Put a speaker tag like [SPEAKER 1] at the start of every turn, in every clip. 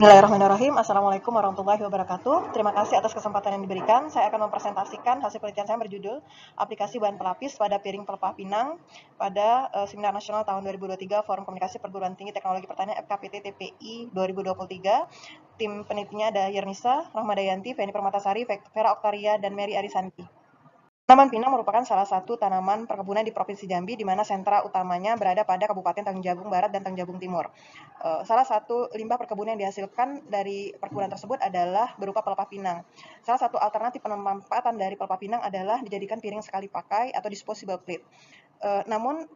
[SPEAKER 1] Bismillahirrahmanirrahim. Assalamualaikum warahmatullahi wabarakatuh. Terima kasih atas kesempatan yang diberikan. Saya akan mempresentasikan hasil penelitian saya berjudul aplikasi bahan pelapis pada piring pelepah pinang pada Seminar Nasional tahun 2023 Forum Komunikasi Perguruan Tinggi Teknologi Pertanian FKPT TPI 2023. Tim penelitinya ada Yernisa, Rahmadayanti, Feni Permatasari, Vera Oktaria, dan Mary Arisanti. Tanaman pinang merupakan salah satu tanaman perkebunan di Provinsi Jambi, di mana sentra utamanya berada pada Kabupaten Tanjung Jabung Barat dan Tanjung Jabung Timur. Salah satu limbah perkebunan yang dihasilkan dari perkebunan tersebut adalah berupa pelepah pinang. Salah satu alternatif pemanfaatan dari pelepah pinang adalah dijadikan piring sekali pakai atau disposable plate. Namun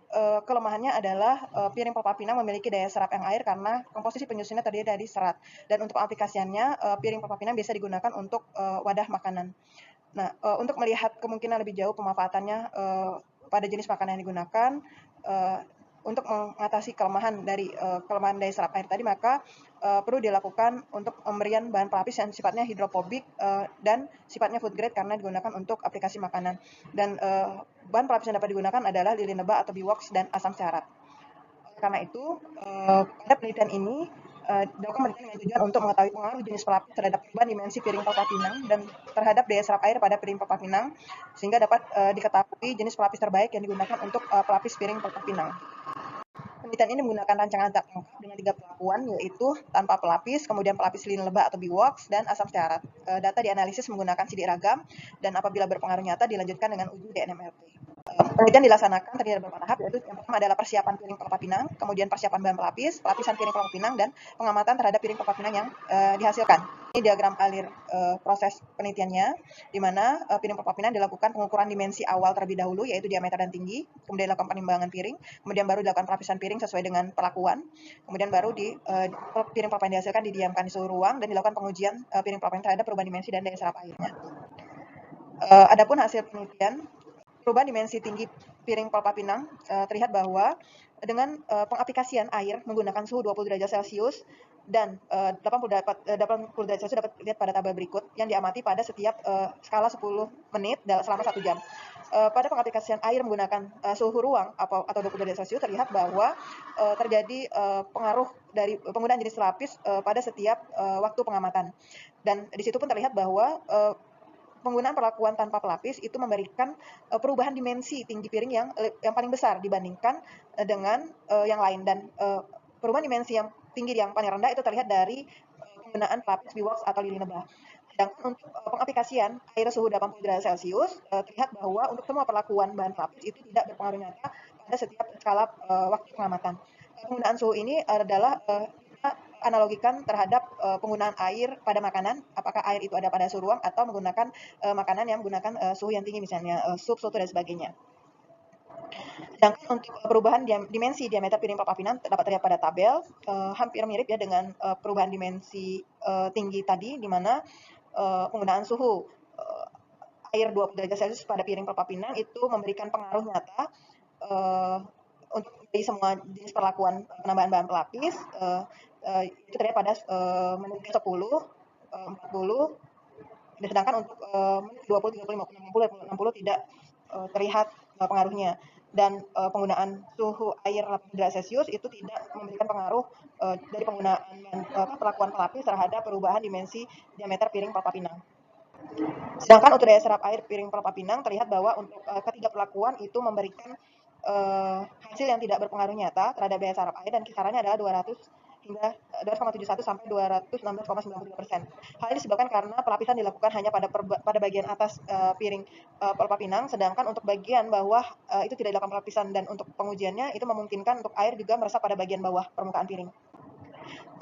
[SPEAKER 1] kelemahannya adalah piring pelepah pinang memiliki daya serap yang air karena komposisi penyusunnya terdiri dari serat. Dan untuk aplikasiannya, piring pelepah pinang bisa digunakan untuk wadah makanan. Nah, untuk melihat kemungkinan lebih jauh pemanfaatannya pada jenis makanan yang digunakan, untuk mengatasi kelemahan kelemahan daya serap air tadi, maka perlu dilakukan untuk pemberian bahan pelapis yang sifatnya hidrofobik dan sifatnya food grade karena digunakan untuk aplikasi makanan. Dan bahan pelapis yang dapat digunakan adalah lilin lebah atau biwax dan asam cyarat. Karena itu, pada penelitian ini dilakukan penelitian dengan tujuan untuk mengetahui pengaruh jenis pelapis terhadap perubahan dimensi piring pelepah pinang dan terhadap daya serap air pada piring pelepah pinang, sehingga dapat diketahui jenis pelapis terbaik yang digunakan untuk pelapis piring pelepah pinang. Penelitian ini menggunakan rancangan zat lengkap dengan 3 perlakuan, yaitu tanpa pelapis, kemudian pelapis lilin lebah atau biwax, dan asam cyarat. Data dianalisis menggunakan sidik ragam, dan apabila berpengaruh nyata dilanjutkan dengan uji DNMRT. Penelitian dilaksanakan terdiri dari beberapa tahap, yaitu yang pertama adalah persiapan piring pelepah pinang, kemudian persiapan bahan pelapis, pelapisan piring pelepah pinang, dan pengamatan terhadap piring pelepah pinang yang dihasilkan. Ini diagram alir proses penelitiannya, di mana piring pelepah pinang dilakukan pengukuran dimensi awal terlebih dahulu, yaitu diameter dan tinggi, kemudian dilakukan penimbangan piring, kemudian baru dilakukan pelapisan piring sesuai dengan perlakuan, kemudian baru piring pelepah yang dihasilkan didiamkan di suhu ruang dan dilakukan pengujian piring pelepah terhadap perubahan dimensi dan daya serap airnya. Adapun hasil penelitian perubahan dimensi tinggi piring pelepah pinang terlihat bahwa dengan pengaplikasian air menggunakan suhu 20 derajat Celcius dan 80 derajat Celcius dapat dilihat pada tabel berikut yang diamati pada setiap skala 10 menit selama 1 jam. Pada pengaplikasian air menggunakan suhu ruang atau 20 derajat Celcius terlihat bahwa terjadi pengaruh dari penggunaan jenis pelapis pada setiap waktu pengamatan. Dan di situ pun terlihat bahwa penggunaan perlakuan tanpa pelapis itu memberikan perubahan dimensi tinggi piring yang paling besar dibandingkan dengan yang lain, dan perubahan dimensi yang tinggi yang paling rendah itu terlihat dari penggunaan pelapis biwax atau lilin lebah. Sedangkan untuk pengaplikasian air suhu 80 derajat Celcius terlihat bahwa untuk semua perlakuan bahan pelapis itu tidak berpengaruh nyata pada setiap skala waktu pengamatan. Penggunaan suhu ini adalah kita analogikan terhadap penggunaan air pada makanan, apakah air itu ada pada suhu ruang atau menggunakan makanan yang menggunakan suhu yang tinggi, misalnya sup, soto, dan sebagainya. Sedangkan untuk perubahan dimensi diameter piring pelepah pinang dapat terlihat pada tabel, hampir mirip ya dengan perubahan dimensi tinggi tadi, di mana penggunaan suhu air 20 derajat Celcius pada piring pelepah pinang itu memberikan pengaruh nyata untuk dari semua jenis perlakuan penambahan bahan pelapis. Itu terlihat pada menit 10, 40, sedangkan untuk menit 20, 30, 50, 60 tidak terlihat pengaruhnya. Dan penggunaan suhu air 80 derajat Celcius itu tidak memberikan pengaruh dari penggunaan perlakuan pelapis terhadap perubahan dimensi diameter piring pelepah pinang. Sedangkan untuk daya serap air piring pelepah pinang terlihat bahwa untuk ketiga perlakuan itu memberikan hasil yang tidak berpengaruh nyata terhadap daya serap air, dan kisarannya adalah 200 hingga 2,71 sampai 216,93%. Hal ini disebabkan karena pelapisan dilakukan hanya pada bagian atas piring pelepah pinang, sedangkan untuk bagian bawah itu tidak dilakukan pelapisan, dan untuk pengujiannya itu memungkinkan untuk air juga meresap pada bagian bawah permukaan piring.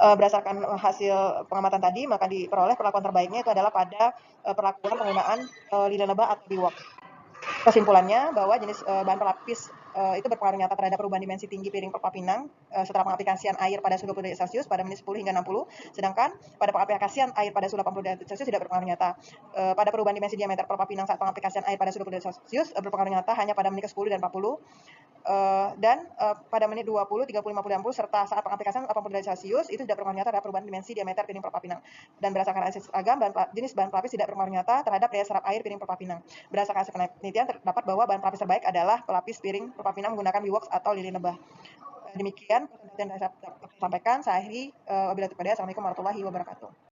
[SPEAKER 1] Berdasarkan hasil pengamatan tadi, maka diperoleh perlakuan terbaiknya itu adalah pada perlakuan penggunaan lilin lebah atau biwax. Kesimpulannya bahwa jenis bahan pelapis itu berpengaruh nyata terhadap perubahan dimensi tinggi piring pelepah pinang setelah pengaplikasian air pada suhu 20 derajat Celcius pada menit 10 hingga 60, sedangkan pada pengaplikasian air pada suhu 80 derajat Celcius tidak berpengaruh nyata. Pada perubahan dimensi diameter pelepah pinang saat pengaplikasian air pada suhu 20 derajat Celcius berpengaruh nyata hanya pada menit ke-10 dan 40, dan pada menit 20, 30, 50, 60 serta saat pengaplikasian 80 derajat Celcius itu tidak berpengaruh nyata terhadap perubahan dimensi diameter piring pelepah pinang. Dan berdasarkan analisis seragam, jenis bahan pelapis tidak berpengaruh nyata terhadap daya serap air piring pelepah pinang. Berdasarkan hasil penelitian terdapat bahwa bahan pelapis terbaik adalah pelapis piring pelepah pinang menggunakan biwax atau lilin lebah. Demikian presentasi yang saya sampaikan. Saya akhiri. Wabillahi taufiq wal hidayah. Assalamualaikum warahmatullahi wabarakatuh.